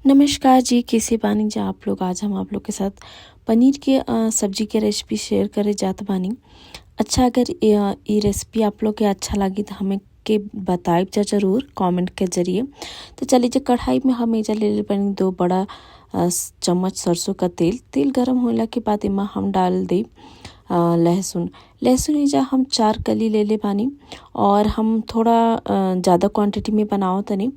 नमस्कार जी, कैसे बानी जा आप लोग। आज हम आप लोग के साथ पनीर के सब्जी के रेसिपी शेयर करे जात बानी। अच्छा, अगर ये रेसिपी आप लोग के अच्छा लगी तो हमें के बताइब जा जरूर कमेंट के जरिए। तो चलिए, जो कढ़ाई में हम एजा ले ले बानी 2 बड़ा चम्मच सरसों का तेल। तेल गरम होला के बाद इमा हम डाल दे लहसुन। लहसुन एजा हम 4 कली ले ले बानी और हम थोड़ा ज़्यादा क्वांटिटी में बनाओ तनी,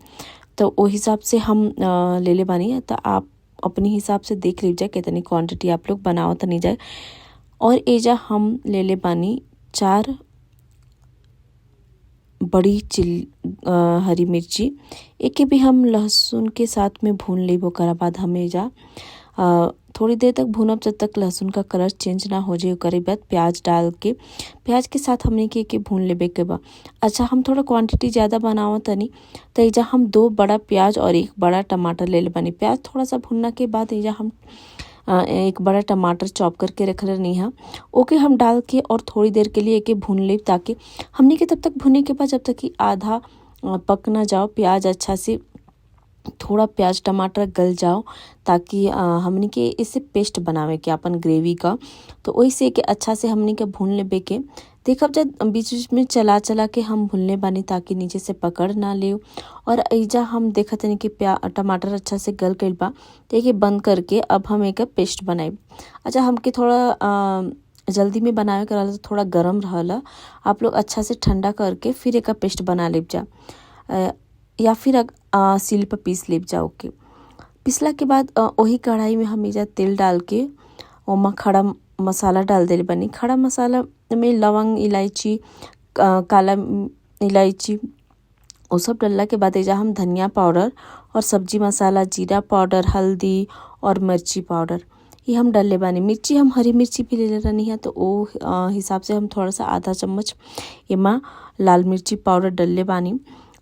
तो वो हिसाब से हम ले ले बानी। तो आप अपने हिसाब से देख लीजिए कितनी क्वांटिटी आप लोग बनाओ तनी जाए। और एजा हम ले ले बानी 4 बड़ी हरी मिर्ची। एके भी हम लहसुन के साथ में भून लेब। ओकरा बाद हम एजा थोड़ी देर तक भूनब जब तक लहसुन का कलर चेंज ना हो जाए। ओकरे बाद प्याज डाल के प्याज के साथ हमने के भून लेबे के बा। अच्छा, हम थोड़ा क्वांटिटी ज़्यादा बनाओ तनी, तो एजा हम 2 बड़ा प्याज और 1 बड़ा टमाटर ले ले बानी। प्याज थोड़ा सा भुनना के बाद एजा हम 1 बड़ा टमाटर चॉप करके रख रही है, ओके हम डाल के और थोड़ी देर के लिए एके भून ले, ताकि हमने के तब तक भुने के बाद जब तक कि आधा पक ना जाओ प्याज अच्छा से, थोड़ा प्याज टमाटर गल जाओ, ताकि हमने के इसे पेस्ट बनावे के अपन ग्रेवी का। तो वैसे के अच्छा से हमने के भून लेबे के। देखब जब बीच बीच में चला चला के हम भूनले बानी, ताकि नीचे से पकड़ ना ले। और ऐजा हम देखत हनी कि टमाटर अच्छा से गल गइल बा, तो एके बंद करके अब हम एक पेस्ट बनाएब। अच्छा, हमके थोड़ा जल्दी में बनावे के रहला तो थोड़ा गरम रहला। आप लोग अच्छा से ठंडा करके फिर एक पेस्ट बना लेब जा, या फिर सील पर पीस लेब जाओ के। पिसला के बाद वही कढ़ाई में हम एजा तेल डाल के ओमा खड़ा मसाला डाल देले बनी। खड़ा मसाला में लवंग, इलायची, काला इलायची वो सब डालला के बाद एजा हम धनिया पाउडर और सब्जी मसाला, जीरा पाउडर, हल्दी और मिर्ची पाउडर ये हम डाले बानी। मिर्ची हम हरी मिर्ची भी ले रहनी है, तो वो हिसाब से हम थोड़ा सा आधा चम्मच एमा लाल मिर्ची पाउडर डाले बानी।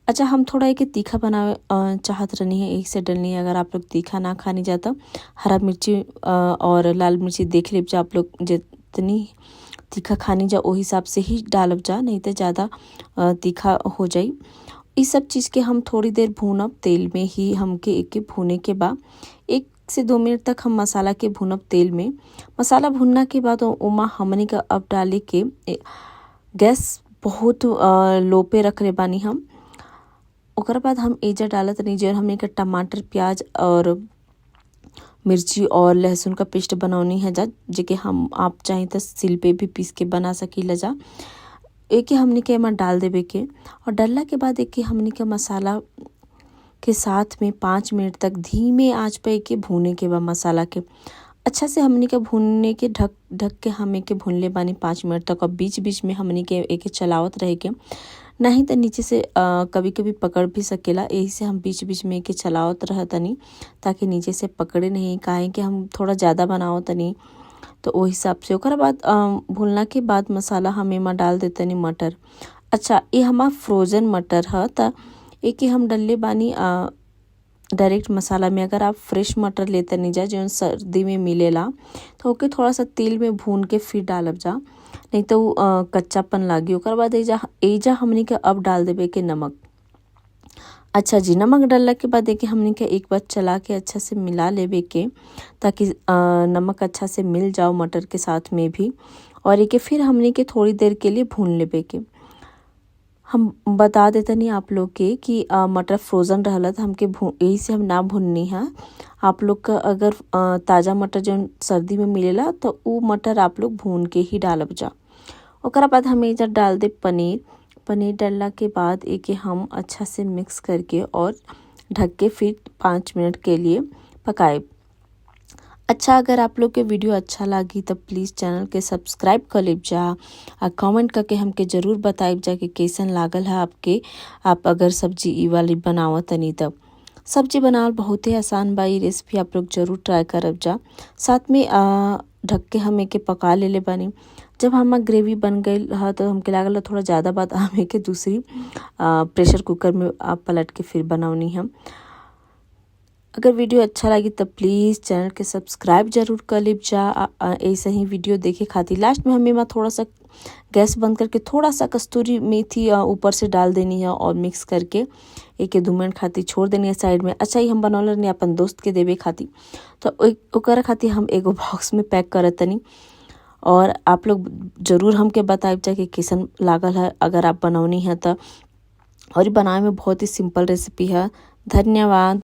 अच्छा, हम थोड़ा एक तीखा बनावे चाहत रहनी है, एक से डलनी है। अगर आप लोग तीखा ना खानी जाता, हरा मिर्ची और लाल मिर्ची देख लीजिए आप लोग जितनी तीखा खानी जा वो हिसाब से ही डालब जा, नहीं तो ज़्यादा तीखा हो जाई। इस सब चीज़ के हम थोड़ी देर भूनब तेल में ही। हमके एक भूने के बाद 1 से 2 मिनट तक हम मसाला के भूनब तेल में। मसाला भुनना के बाद ओमा हमने का अब डाले के गैस बहुत लो पे रख ले बानी हम। ओकरा बाद हम एजा डालत नहीं जो हमने का टमाटर, प्याज और मिर्ची और लहसुन का पेस्ट बनौनी है जा, जेके हम आप चाहें तो सिल पे भी पीस के बना सकीला जा। एके हमने के एमा डाल देवे के, और डालला के बाद एके हमने के मसाला के साथ में 5 मिनट तक धीमे आंच पे एके भूने के बाद मसाला के अच्छा से हमने के भूनने के ढक के हम एके भून ले बानी 5 मिनट तक। और बीच बीच में हमने के एके चलावत रहे के, नहीं तो नीचे से कभी कभी पकड़ भी सकेला। यही से हम बीच बीच में एके चलावत रहतनी, ताकि नीचे से पकड़े नहीं। काहे कि हम थोड़ा ज़्यादा बनाओ तनी, तो वो हिसाब से। ओकरा बाद भूनला के बाद मसाला हम एमा डाल देतनी मटर। अच्छा, ये हमार फ्रोजन मटर है, तो एके हम डलले बानी डायरेक्ट मसाला में। अगर आप फ्रेश मटर लेते नहीं जा जो सर्दी में मिलेला, तो ओके थोड़ा सा तेल में भून के फिर डालब जा, नहीं तो कच्चापन लागी। ओकर बाद एजा हमने के अब डाल देवे के नमक। अच्छा जी, नमक डालने के बाद देखिए हमने के एक बार चला के अच्छा से मिला लेवे के, ताकि नमक अच्छा से मिल जाओ मटर के साथ में भी। और एके फिर हमने के थोड़ी देर के लिए भून लेवे के। हम बता देते नहीं आप लोग के कि मटर फ्रोज़न रहला तो हमके यही से हम ना भूननी है। आप लोग का अगर ताज़ा मटर जो सर्दी में मिलेला, तो वो मटर आप लोग भून के ही डालब जा। ओकरा बाद हम इधर डाल दे पनीर। पनीर डालला के बाद एके हम अच्छा से मिक्स करके और ढक के फिर 5 मिनट के लिए पकाए। अच्छा, अगर आप लोग के वीडियो अच्छा लगी तो प्लीज़ चैनल के सब्सक्राइब कर लीजिए जा, और कमेंट करके हमके ज़रूर बताइब जा कि कैसन लागल है आपके। आप अगर सब्जी ई वाली बनावत तनी तब सब्जी बनावल बहुत ही आसान बा। ये रेसिपी आप लोग ज़रूर ट्राई करब जा। साथ में ढक के हम एके पका ले बानी। जब हमार ग्रेवी बन गई है तो हमके लागल थोड़ा ज़्यादा बात हमें के दूसरी प्रेशर कुकर में पलट के फिर बनौनी हम। अगर वीडियो अच्छा लगी तो प्लीज़ चैनल के सब्सक्राइब जरूर कर लीजिए जा। ऐसे ही वीडियो देखे खातिर लास्ट में हमें थोड़ा सा गैस बंद करके थोड़ा सा कस्तूरी मेथी ऊपर से डाल देनी है और मिक्स करके 1-2 मिनट खातिर छोड़ देनी है साइड में। अच्छा, ही हम बनौले नहीं अपन दोस्त के देवे खातिर, तो ओकरा खातिर हम एगो बॉक्स में पैक करत तनी। और आप लोग जरूर हमके बताइब जा कि कैसन लागल है अगर आप बनौनी है तो। और ये बनाए में बहुत ही सिंपल रेसिपी है। धन्यवाद।